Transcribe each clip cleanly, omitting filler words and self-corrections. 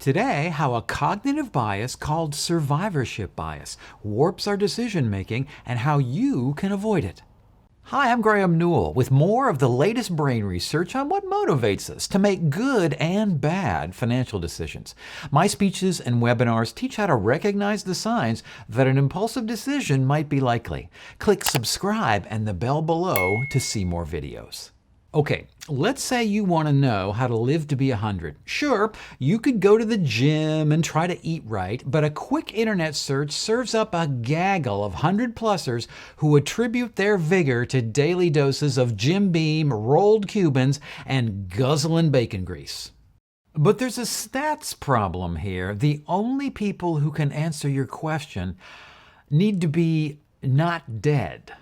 Today, how a cognitive bias called survivorship bias warps our decision making and how you can avoid it. Hi, I'm Graeme Newell with more of the latest brain research on what motivates us to make good and bad financial decisions. My speeches and webinars teach how to recognize the signs that an impulsive decision might be likely. Click subscribe and the bell below to see more videos. Okay, let's say you want to know how to live to be 100. Sure, you could go to the gym and try to eat right, but a quick internet search serves up a gaggle of 100-plussers who attribute their vigor to daily doses of Jim Beam, rolled Cubans, and guzzling bacon grease. But there's a stats problem here. The only people who can answer your question need to be not dead.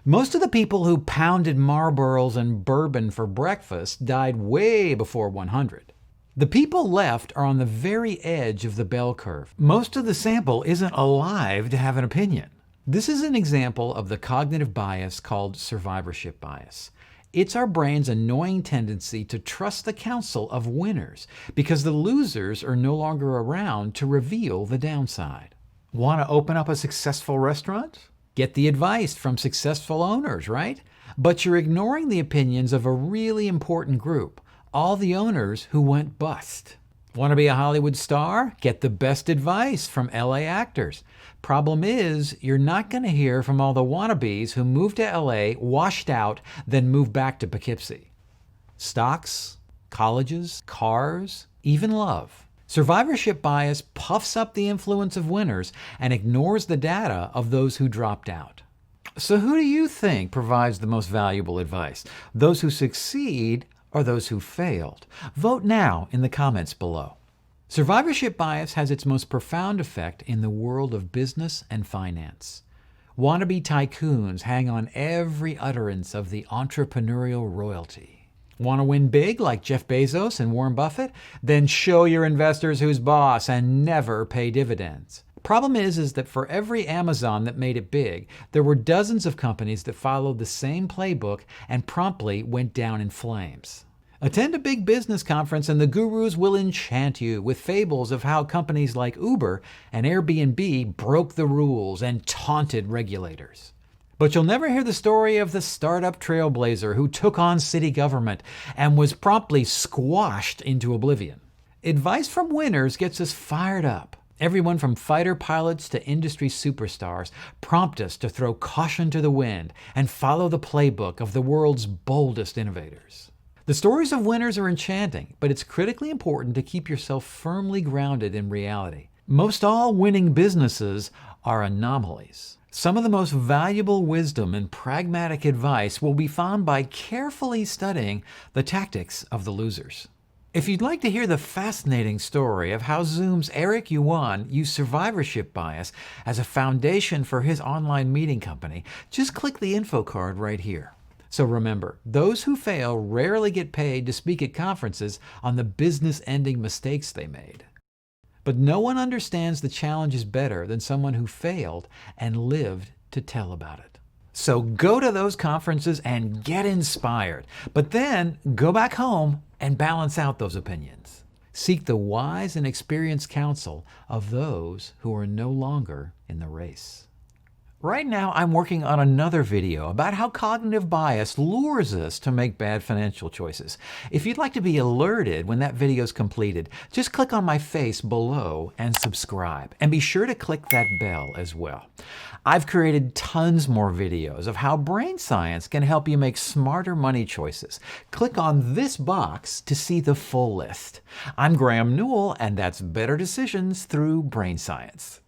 Most of the people who pounded Marlboros and bourbon for breakfast died way before 100. The people left are on the very edge of the bell curve. Most of the sample isn't alive to have an opinion. This is an example of the cognitive bias called survivorship bias. It's our brain's annoying tendency to trust the counsel of winners because the losers are no longer around to reveal the downside. Want to open up a successful restaurant? Get the advice from successful owners, right? But you're ignoring the opinions of a really important group, all the owners who went bust. Want to be a Hollywood star? Get the best advice from LA actors. Problem is, you're not going to hear from all the wannabes who moved to LA, washed out, then moved back to Poughkeepsie. Stocks, colleges, cars, even love. Survivorship bias puffs up the influence of winners and ignores the data of those who dropped out. So who do you think provides the most valuable advice? Those who succeed or those who failed? Vote now in the comments below. Survivorship bias has its most profound effect in the world of business and finance. Wannabe tycoons hang on every utterance of the entrepreneurial royalty. Want to win big like Jeff Bezos and Warren Buffett? Then show your investors who's boss and never pay dividends. Problem is that for every Amazon that made it big, there were dozens of companies that followed the same playbook and promptly went down in flames. Attend a big business conference and the gurus will enchant you with fables of how companies like Uber and Airbnb broke the rules and taunted regulators. But you'll never hear the story of the startup trailblazer who took on city government and was promptly squashed into oblivion. Advice from winners gets us fired up. Everyone from fighter pilots to industry superstars prompt us to throw caution to the wind and follow the playbook of the world's boldest innovators. The stories of winners are enchanting, but it's critically important to keep yourself firmly grounded in reality. Most all winning businesses are anomalies. Some of the most valuable wisdom and pragmatic advice will be found by carefully studying the tactics of the losers. If you'd like to hear the fascinating story of how Zoom's Eric Yuan used survivorship bias as a foundation for his online meeting company, just click the info card right here. So remember, those who fail rarely get paid to speak at conferences on the business-ending mistakes they made. But no one understands the challenges better than someone who failed and lived to tell about it. So go to those conferences and get inspired, but then go back home and balance out those opinions. Seek the wise and experienced counsel of those who are no longer in the race. Right now, I'm working on another video about how cognitive bias lures us to make bad financial choices. If you'd like to be alerted when that video is completed, just click on my face below and subscribe. And be sure to click that bell as well. I've created tons more videos of how brain science can help you make smarter money choices. Click on this box to see the full list. I'm Graeme Newell, and that's Better Decisions Through Brain Science.